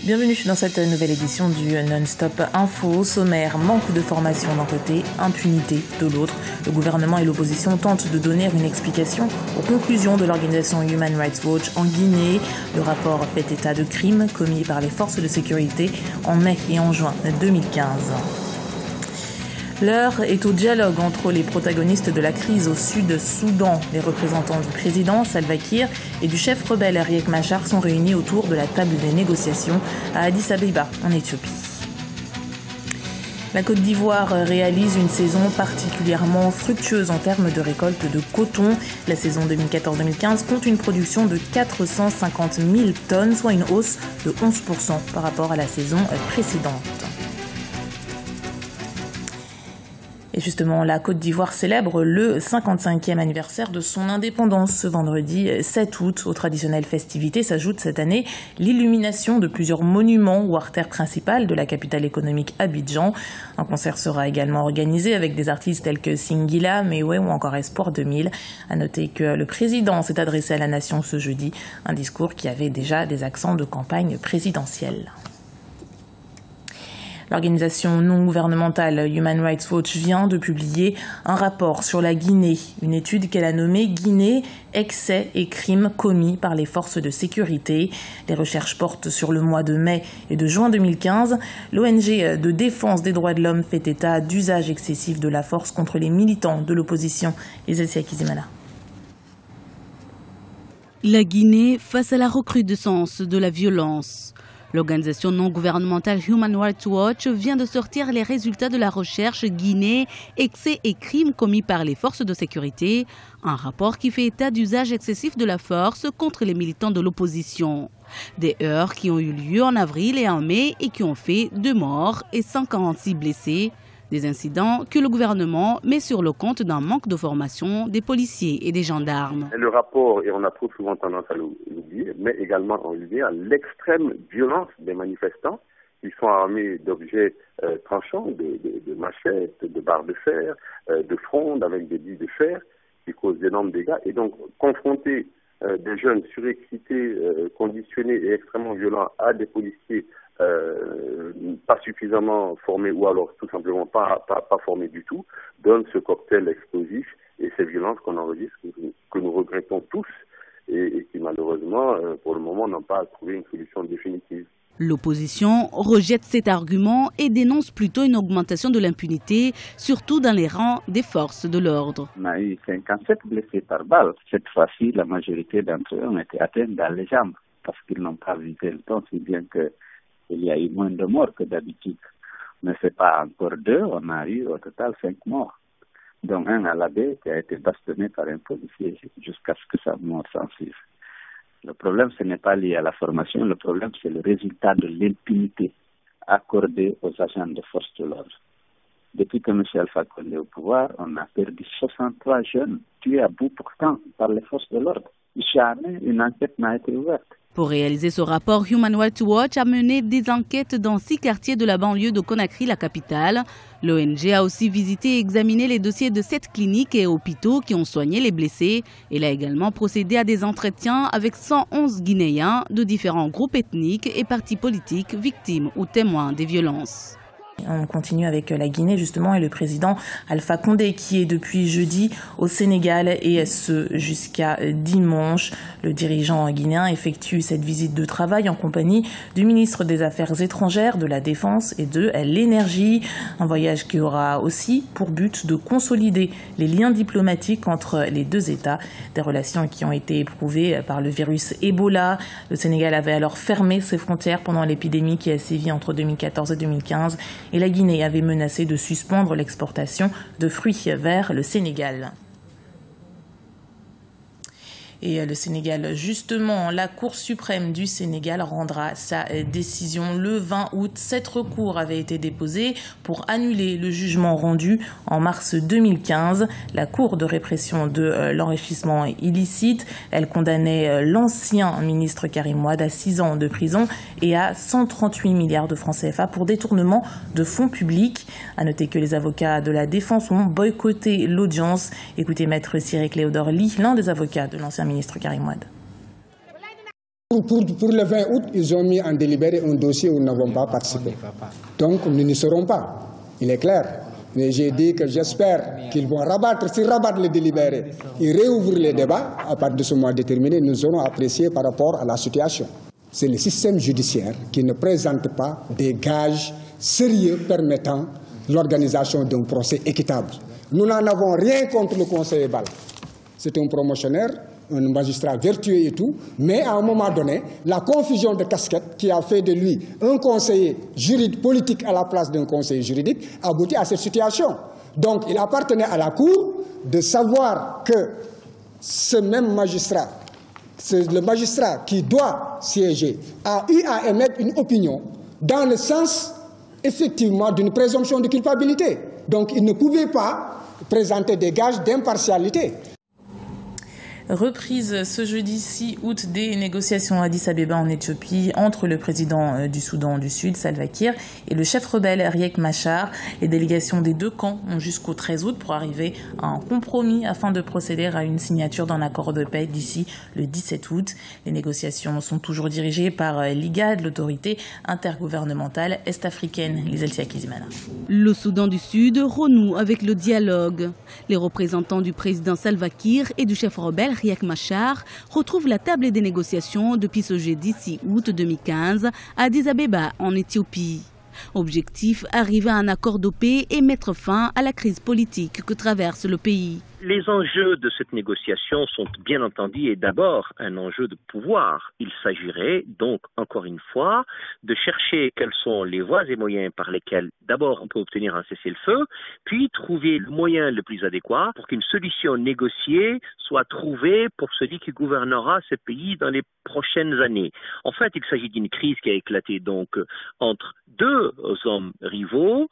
Bienvenue dans cette nouvelle édition du Non-Stop Info. Au sommaire, manque de formation d'un côté, impunité de l'autre. Le gouvernement et l'opposition tentent de donner une explication aux conclusions de l'organisation Human Rights Watch en Guinée. Le rapport fait état de crimes commis par les forces de sécurité en mai et en juin 2015. L'heure est au dialogue entre les protagonistes de la crise au Sud-Soudan. Les représentants du président Salva Kiir et du chef rebelle Riek Machar sont réunis autour de la table des négociations à Addis Abeba, en Éthiopie. La Côte d'Ivoire réalise une saison particulièrement fructueuse en termes de récolte de coton. La saison 2014-2015 compte une production de 450 000 tonnes, soit une hausse de 11% par rapport à la saison précédente. Et justement, la Côte d'Ivoire célèbre le 55e anniversaire de son indépendance ce vendredi 7 août. Aux traditionnelles festivités s'ajoute cette année l'illumination de plusieurs monuments ou artères principales de la capitale économique Abidjan. Un concert sera également organisé avec des artistes tels que Singila, Mewe ou encore Espoir 2000. À noter que le président s'est adressé à la nation ce jeudi, un discours qui avait déjà des accents de campagne présidentielle. L'organisation non gouvernementale Human Rights Watch vient de publier un rapport sur la Guinée, une étude qu'elle a nommée Guinée, excès et crimes commis par les forces de sécurité. Les recherches portent sur le mois de mai et de juin 2015. L'ONG de défense des droits de l'homme fait état d'usage excessif de la force contre les militants de l'opposition. Isasia Kizimana. La Guinée face à la recrudescence de la violence. L'organisation non gouvernementale Human Rights Watch vient de sortir les résultats de la recherche Guinée, excès et crimes commis par les forces de sécurité, un rapport qui fait état d'usage excessif de la force contre les militants de l'opposition. Des heurts qui ont eu lieu en avril et en mai et qui ont fait 2 morts et 146 blessés. Des incidents que le gouvernement met sur le compte d'un manque de formation des policiers et des gendarmes. Le rapport, et on a trop souvent tendance à l'oublier, met également en lumière l'extrême violence des manifestants. Ils sont armés d'objets tranchants, de machettes, de barres de fer, de frondes avec des billes de fer qui causent d'énormes dégâts. Et donc, confronter des jeunes surexcités, conditionnés et extrêmement violents à des policiers pas suffisamment formés ou alors tout simplement pas formés du tout, donne ce cocktail explosif et ces violences qu'on enregistre, que nous regrettons tous et qui malheureusement pour le moment n'ont pas trouvé une solution définitive. L'opposition rejette cet argument et dénonce plutôt une augmentation de l'impunité, surtout dans les rangs des forces de l'ordre. On a eu 57 blessés par balle. Cette fois-ci, la majorité d'entre eux ont été atteints dans les jambes parce qu'ils n'ont pas visé le temps, si bien que il y a eu moins de morts que d'habitude. Mais ce n'est pas encore 2, on a eu au total 5 morts. Dont un à la baie qui a été bastonné par un policier jusqu'à ce que sa mort s'en suive. Le problème, ce n'est pas lié à la formation, le problème, c'est le résultat de l'impunité accordée aux agents de force de l'ordre. Depuis que M. Alpha Condé est au pouvoir, on a perdu 63 jeunes tués à bout portant par les forces de l'ordre. Jamais une enquête n'a été ouverte. Pour réaliser ce rapport, Human Rights Watch a mené des enquêtes dans 6 quartiers de la banlieue de Conakry, la capitale. L'ONG a aussi visité et examiné les dossiers de 7 cliniques et hôpitaux qui ont soigné les blessés. Elle a également procédé à des entretiens avec 111 Guinéens de différents groupes ethniques et partis politiques victimes ou témoins des violences. On continue avec la Guinée justement et le président Alpha Condé qui est depuis jeudi au Sénégal et ce jusqu'à dimanche. Le dirigeant guinéen effectue cette visite de travail en compagnie du ministre des Affaires étrangères, de la Défense et de l'Énergie. Un voyage qui aura aussi pour but de consolider les liens diplomatiques entre les deux États. Des relations qui ont été éprouvées par le virus Ebola. Le Sénégal avait alors fermé ses frontières pendant l'épidémie qui a sévi entre 2014 et 2015. Et la Guinée avait menacé de suspendre l'exportation de fruits vers le Sénégal. Et le Sénégal, justement, la Cour suprême du Sénégal rendra sa décision le 20 août. 7 recours avaient été déposés pour annuler le jugement rendu en mars 2015. La Cour de répression de l'enrichissement illicite, elle condamnait l'ancien ministre Karim Wade à 6 ans de prison et à 138 milliards de francs CFA pour détournement de fonds publics. À noter que les avocats de la défense ont boycotté l'audience. Écoutez Maître Cyril Cléodore Ly, l'un des avocats de l'ancien ministre Karim Wade. Pour le 20 août, ils ont mis en délibéré un dossier où nous n'avons pas participé. Donc nous n'y serons pas, il est clair. Mais j'ai dit que j'espère qu'ils vont s'ils rabattent les délibérés, ils réouvrent les débats. À partir de ce mois déterminé, nous aurons apprécié par rapport à la situation. C'est le système judiciaire qui ne présente pas des gages sérieux permettant l'organisation d'un procès équitable. Nous n'en avons rien contre le conseiller Bal. C'est un promotionnaire, un magistrat vertueux et tout, mais à un moment donné, la confusion de casquettes qui a fait de lui un conseiller juridique politique à la place d'un conseiller juridique aboutit à cette situation. Donc il appartenait à la Cour de savoir que ce même magistrat, c'est le magistrat qui doit siéger, a eu à émettre une opinion dans le sens effectivement d'une présomption de culpabilité. Donc il ne pouvait pas présenter des gages d'impartialité. Reprise ce jeudi 6 août des négociations à Addis Abeba en Éthiopie entre le président du Soudan du Sud, Salva Kiir, et le chef rebelle Riek Machar. Les délégations des deux camps ont jusqu'au 13 août pour arriver à un compromis afin de procéder à une signature d'un accord de paix d'ici le 17 août. Les négociations sont toujours dirigées par l'IGAD, l'autorité intergouvernementale est-africaine. Liseltia Kizimana. Le Soudan du Sud renoue avec le dialogue. Les représentants du président Salva Kiir et du chef rebelle Riek Machar retrouve la table des négociations depuis ce jeudi 6 août 2015 à Addis Abeba en Éthiopie. Objectif, arriver à un accord de paix et mettre fin à la crise politique que traverse le pays. Les enjeux de cette négociation sont bien entendu et d'abord un enjeu de pouvoir. Il s'agirait donc, encore une fois, de chercher quelles sont les voies et moyens par lesquels d'abord on peut obtenir un cessez-le-feu, puis trouver le moyen le plus adéquat pour qu'une solution négociée soit trouvée pour celui qui gouvernera ce pays dans les prochaines années. En fait, il s'agit d'une crise qui a éclaté donc entre deux hommes rivaux,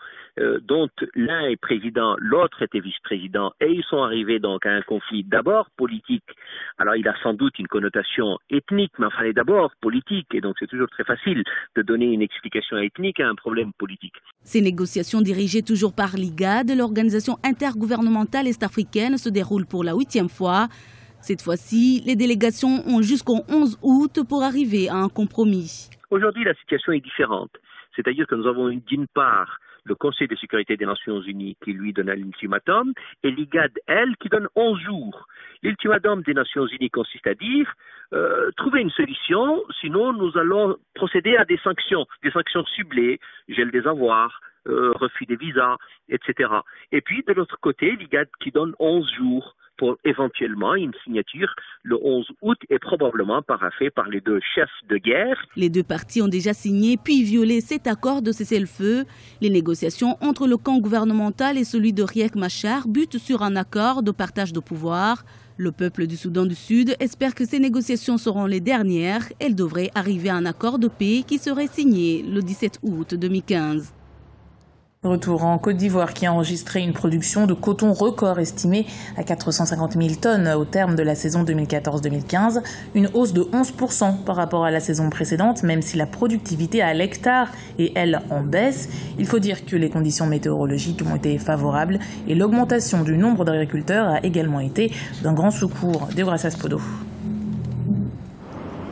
dont l'un est président, l'autre était vice-président, et ils sont arrivés donc à un conflit d'abord politique. Alors il a sans doute une connotation ethnique, mais enfin d'abord politique, et donc c'est toujours très facile de donner une explication ethnique à un problème politique. Ces négociations dirigées toujours par l'IGAD, l'organisation intergouvernementale est-africaine, se déroulent pour la 8e fois. Cette fois-ci, les délégations ont jusqu'au 11 août pour arriver à un compromis. Aujourd'hui, la situation est différente. C'est-à-dire que nous avons d'une part le Conseil de sécurité des Nations Unies qui lui donne un ultimatum et l'IGAD, elle, qui donne 11 jours. L'ultimatum des Nations Unies consiste à dire trouver une solution, sinon nous allons procéder à des sanctions ciblées, gel des avoirs, refus des visas, etc. Et puis de l'autre côté, l'IGAD qui donne 11 jours pour éventuellement une signature le 11 août et probablement paraphée par les deux chefs de guerre. Les deux parties ont déjà signé puis violé cet accord de cessez-le-feu. Les négociations entre le camp gouvernemental et celui de Riek Machar butent sur un accord de partage de pouvoir. Le peuple du Soudan du Sud espère que ces négociations seront les dernières. Elles devraient arriver à un accord de paix qui serait signé le 17 août 2015. Retour en Côte d'Ivoire qui a enregistré une production de coton record estimée à 450 000 tonnes au terme de la saison 2014-2015, une hausse de 11% par rapport à la saison précédente, même si la productivité à l'hectare est, elle, en baisse. Il faut dire que les conditions météorologiques ont été favorables et l'augmentation du nombre d'agriculteurs a également été d'un grand secours. Deogracias Podo.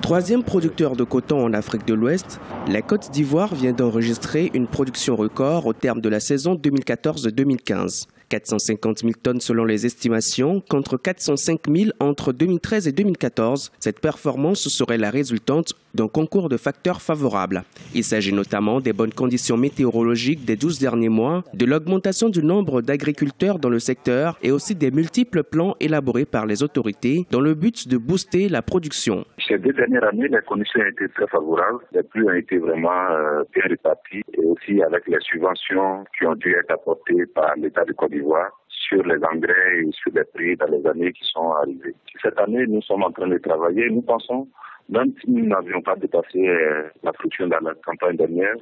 Troisième producteur de coton en Afrique de l'Ouest, la Côte d'Ivoire vient d'enregistrer une production record au terme de la saison 2014-2015. 450 000 tonnes selon les estimations, contre 405 000 entre 2013 et 2014. Cette performance serait la résultante d'un concours de facteurs favorables. Il s'agit notamment des bonnes conditions météorologiques des 12 derniers mois, de l'augmentation du nombre d'agriculteurs dans le secteur et aussi des multiples plans élaborés par les autorités dans le but de booster la production. Ces 2 dernières années, les conditions étaient très favorables. Les pluies ont été vraiment bien réparties et aussi avec les subventions qui ont dû être apportées par l'État de Côte d'Ivoire sur les engrais et sur les prix dans les années qui sont arrivées. Cette année, nous sommes en train de travailler. Nous pensons, même si nous n'avions pas dépassé la production dans la campagne dernière,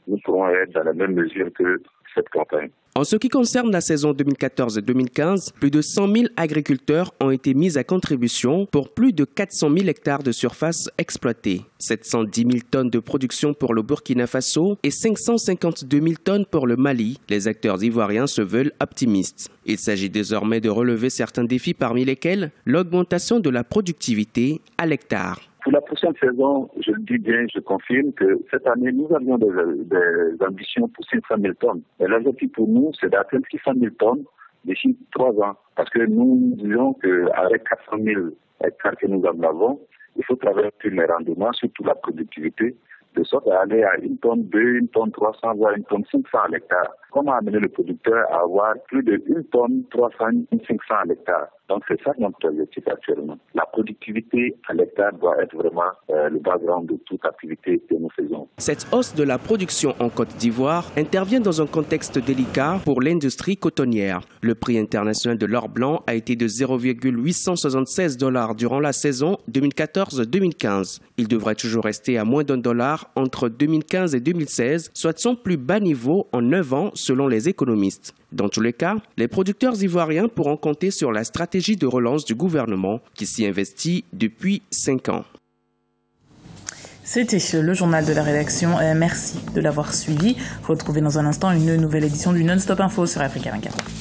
nous pourrons être dans la même mesure que cette campagne. En ce qui concerne la saison 2014-2015, plus de 100 000 agriculteurs ont été mis à contribution pour plus de 400 000 hectares de surface exploitée. 710 000 tonnes de production pour le Burkina Faso et 552 000 tonnes pour le Mali. Les acteurs ivoiriens se veulent optimistes. Il s'agit désormais de relever certains défis parmi lesquels l'augmentation de la productivité à l'hectare. Pour la prochaine saison, je le dis bien, je confirme que cette année, nous avions des ambitions pour 500 000 tonnes. Et l'objectif pour nous, c'est d'atteindre 600 000 tonnes d'ici 3 ans. Parce que nous disons qu'avec 400 000 hectares que nous en avons, il faut travailler sur les rendements, surtout la productivité, de sorte à aller à 1 tonne 2, 1 tonne 300, voire 1 tonne 500 à l'hectare. Comment amener le producteur à avoir plus de 1 tonne 300, 500 à l'hectare? Donc c'est ça notre objectif actuellement. La productivité à l'hectare doit être vraiment le background de toute activité que nous faisons. Cette hausse de la production en Côte d'Ivoire intervient dans un contexte délicat pour l'industrie cotonnière. Le prix international de l'or blanc a été de 0,876 $ durant la saison 2014-2015. Il devrait toujours rester à moins $1 entre 2015 et 2016, soit son plus bas niveau en 9 ans selon les économistes. Dans tous les cas, les producteurs ivoiriens pourront compter sur la stratégie de relance du gouvernement qui s'y investit depuis 5 ans. C'était le journal de la rédaction. Merci de l'avoir suivi. Retrouvez dans un instant une nouvelle édition du Non-Stop Info sur Africa 24.